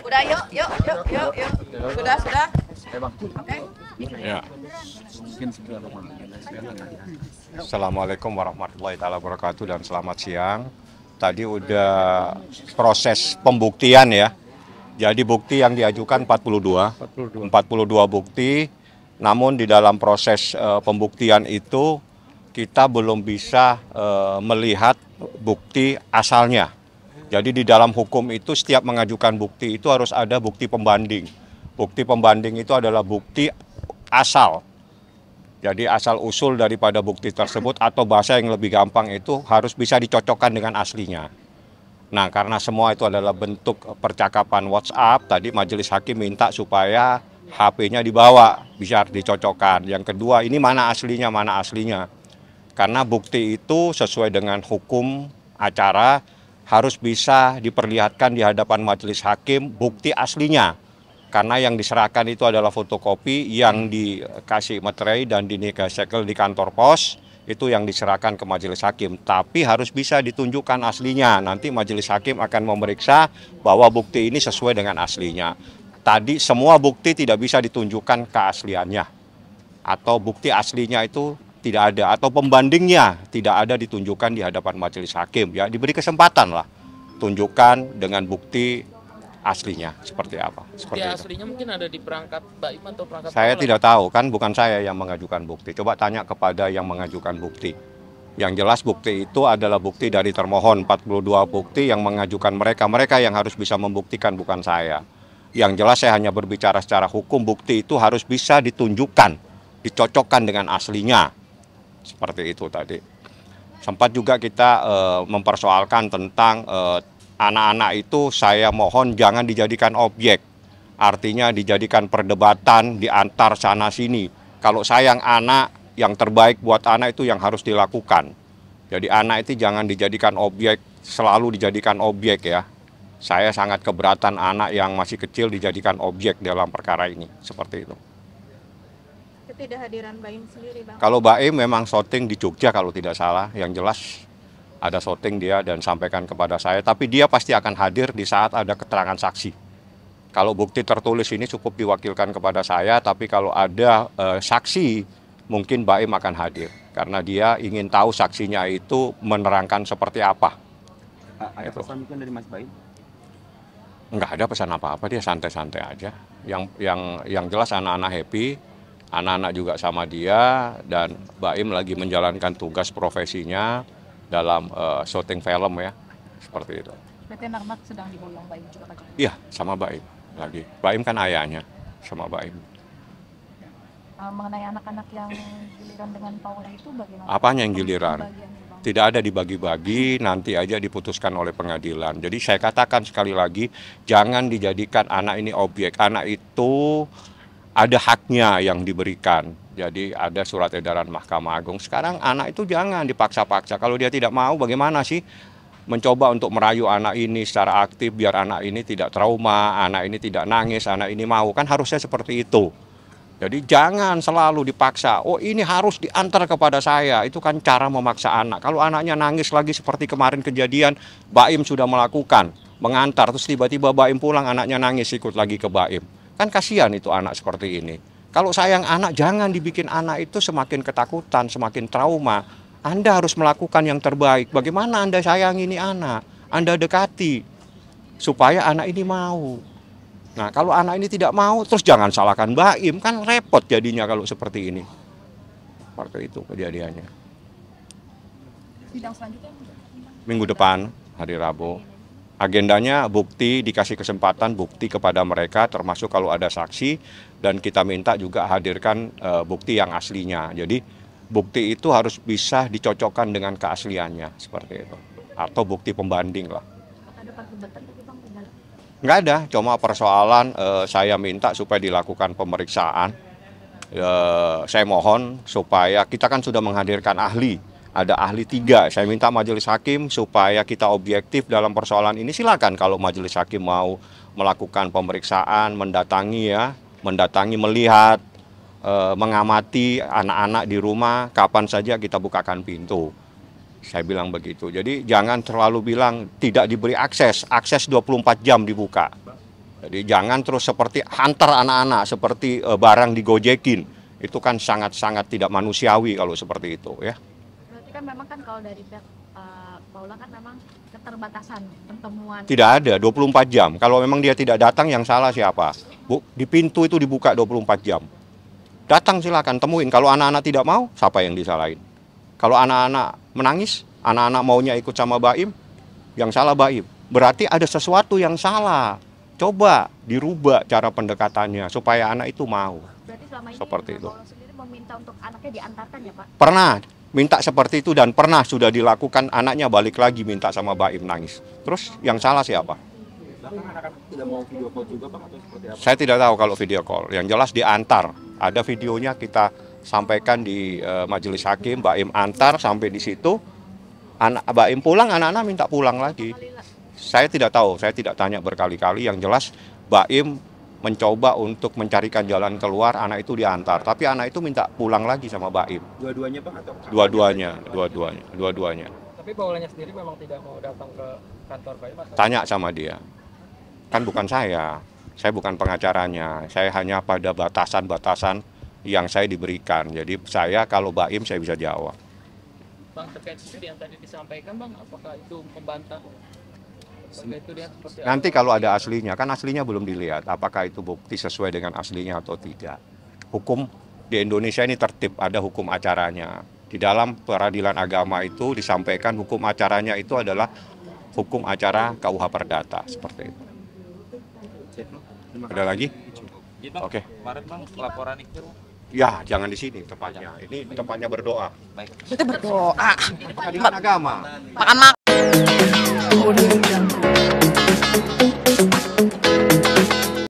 Udah, yuk. Sudah. Oke. Ya. Assalamualaikum warahmatullahi wabarakatuh dan selamat siang. Tadi udah proses pembuktian ya. Jadi bukti yang diajukan 42 bukti. Namun di dalam proses pembuktian itu kita belum bisa melihat bukti asalnya. Jadi di dalam hukum itu setiap mengajukan bukti itu harus ada bukti pembanding. Bukti pembanding itu adalah bukti asal. Jadi asal usul daripada bukti tersebut atau bahasa yang lebih gampang itu harus bisa dicocokkan dengan aslinya. Nah, karena semua itu adalah bentuk percakapan WhatsApp, tadi majelis hakim minta supaya HP-nya dibawa, bisa dicocokkan. Yang kedua, ini mana aslinya. Karena bukti itu sesuai dengan hukum acara harus bisa diperlihatkan di hadapan majelis hakim bukti aslinya. Karena yang diserahkan itu adalah fotokopi yang dikasih materai dan dinegosiasikan di kantor pos, itu yang diserahkan ke majelis hakim. Tapi harus bisa ditunjukkan aslinya. Nanti majelis hakim akan memeriksa bahwa bukti ini sesuai dengan aslinya. Tadi semua bukti tidak bisa ditunjukkan keasliannya. Atau bukti aslinya itu tidak ada. Atau pembandingnya tidak ada ditunjukkan di hadapan majelis hakim. Ya, diberi kesempatan lah. Tunjukkan dengan bukti aslinya seperti apa. Seperti ya, itu. aslinya mungkin ada di perangkat Baim atau perangkat Saya Polres. tidak tahu, kan bukan saya yang mengajukan bukti. Coba tanya kepada yang mengajukan bukti. Yang jelas bukti itu adalah bukti dari termohon, 42 bukti yang mengajukan mereka yang harus bisa membuktikan, bukan saya. Yang jelas saya hanya berbicara secara hukum, bukti itu harus bisa ditunjukkan, dicocokkan dengan aslinya. Seperti itu tadi. Sempat juga kita mempersoalkan tentang anak-anak itu saya mohon jangan dijadikan objek. Artinya dijadikan perdebatan di antar sana sini. Kalau sayang anak, yang terbaik buat anak itu yang harus dilakukan. Jadi anak itu jangan dijadikan objek, selalu dijadikan objek ya. Saya sangat keberatan anak yang masih kecil dijadikan objek dalam perkara ini. Seperti itu. Ketidakhadiran Baim sendiri, Bang. Kalau Baim memang syuting di Jogja kalau tidak salah. Yang jelas ada syuting dia dan sampaikan kepada saya. Tapi dia pasti akan hadir di saat ada keterangan saksi. Kalau bukti tertulis ini cukup diwakilkan kepada saya, tapi kalau ada saksi, mungkin Baim akan hadir. Karena dia ingin tahu saksinya itu menerangkan seperti apa. Ada pesan mungkin dari Mas Baim? Enggak ada pesan apa-apa, dia santai-santai aja. Yang jelas anak-anak happy, anak-anak juga sama dia, dan Baim lagi menjalankan tugas profesinya dalam syuting film ya, seperti itu. Berarti anak-anak sedang diboyong Baim juga Pak? Iya, sama Baim lagi. Baim kan ayahnya, sama Baim. Mengenai anak-anak yang giliran dengan Paula itu bagaimana? Apanya yang giliran? Tidak ada dibagi-bagi, nanti aja diputuskan oleh pengadilan. Jadi saya katakan sekali lagi, jangan dijadikan anak ini objek. Anak itu ada haknya yang diberikan. Jadi ada surat edaran Mahkamah Agung. Sekarang anak itu jangan dipaksa-paksa. Kalau dia tidak mau, bagaimana sih? Mencoba untuk merayu anak ini secara aktif biar anak ini tidak trauma, anak ini tidak nangis, anak ini mau. Kan harusnya seperti itu. Jadi jangan selalu dipaksa, oh ini harus diantar kepada saya, itu kan cara memaksa anak. Kalau anaknya nangis lagi seperti kemarin kejadian, Baim sudah melakukan, mengantar, terus tiba-tiba Baim pulang, anaknya nangis ikut lagi ke Baim. Kan kasihan itu anak seperti ini. Kalau sayang anak, jangan dibikin anak itu semakin ketakutan, semakin trauma. Anda harus melakukan yang terbaik. Bagaimana Anda sayang ini anak? Anda dekati, supaya anak ini mau. Nah, kalau anak ini tidak mau, terus jangan salahkan Baim, kan repot jadinya kalau seperti ini. Seperti itu kejadiannya. Sidang selanjutnya? Minggu depan, hari Rabu. Agendanya bukti, dikasih kesempatan bukti kepada mereka, termasuk kalau ada saksi, dan kita minta juga hadirkan bukti yang aslinya. Jadi bukti itu harus bisa dicocokkan dengan keasliannya, seperti itu. Atau bukti pembanding lah. Ada perdebatan tapi Bang tinggal. Nggak ada, cuma persoalan saya minta supaya dilakukan pemeriksaan. Saya mohon supaya kita kan sudah menghadirkan ahli, ada ahli 3. Saya minta majelis hakim supaya kita objektif dalam persoalan ini. Silakan kalau majelis hakim mau melakukan pemeriksaan, mendatangi melihat, mengamati anak-anak di rumah, kapan saja kita bukakan pintu. Saya bilang begitu. Jadi jangan terlalu bilang tidak diberi akses 24 jam dibuka. Jadi jangan terus seperti hantar anak-anak, seperti barang digojekin. Itu kan sangat-sangat tidak manusiawi kalau seperti itu ya. Berarti kan memang kan kalau dari pihak Paula kan memang keterbatasan pertemuan. Tidak ada 24 jam. Kalau memang dia tidak datang yang salah siapa? Bu, di pintu itu dibuka 24 jam. Datang silakan temuin. Kalau anak-anak tidak mau, siapa yang disalahin? Kalau anak-anak menangis, anak-anak maunya ikut sama Baim, yang salah Baim. Berarti ada sesuatu yang salah. Coba dirubah cara pendekatannya supaya anak itu mau. Berarti selama ini Seperti itu. Paula sendiri meminta untuk anaknya diantarkan ya Pak? Pernah minta seperti itu dan pernah sudah dilakukan, anaknya balik lagi minta sama Baim nangis. Terus yang salah siapa? Bahkan anak-anak tidak mau video call juga Pak atau seperti apa? Saya tidak tahu kalau video call. Yang jelas diantar. Ada videonya kita sampaikan di majelis hakim, Baim antar sampai di situ. Baim pulang, anak-anak minta pulang lagi. Saya tidak tahu, saya tidak tanya berkali-kali. Yang jelas Baim mencoba untuk mencarikan jalan keluar, anak itu diantar. Tapi anak itu minta pulang lagi sama Baim. Dua-duanya Pak atau? Dua-duanya. Tapi Paulanya sendiri memang tidak mau datang ke kantor Baim atau? Tanya sama dia. Kan bukan saya bukan pengacaranya. Saya hanya pada batasan-batasan yang saya diberikan. Jadi saya kalau Baim saya bisa jawab. Bang, terkait studi yang tadi disampaikan Bang, apakah itu membantah? Apakah itu dia seperti Nanti kalau ada aslinya, kan aslinya belum dilihat. Apakah itu bukti sesuai dengan aslinya atau tidak. Hukum di Indonesia ini tertib, ada hukum acaranya. Di dalam peradilan agama itu disampaikan hukum acaranya itu adalah hukum acara KUH Perdata. Seperti itu. Ada lagi? Oke. Kemarin Bang, laporan itu Ya, jangan di sini tempatnya. Ini tempatnya berdoa. baik. Kita berdoa. Peradilan agama. Makan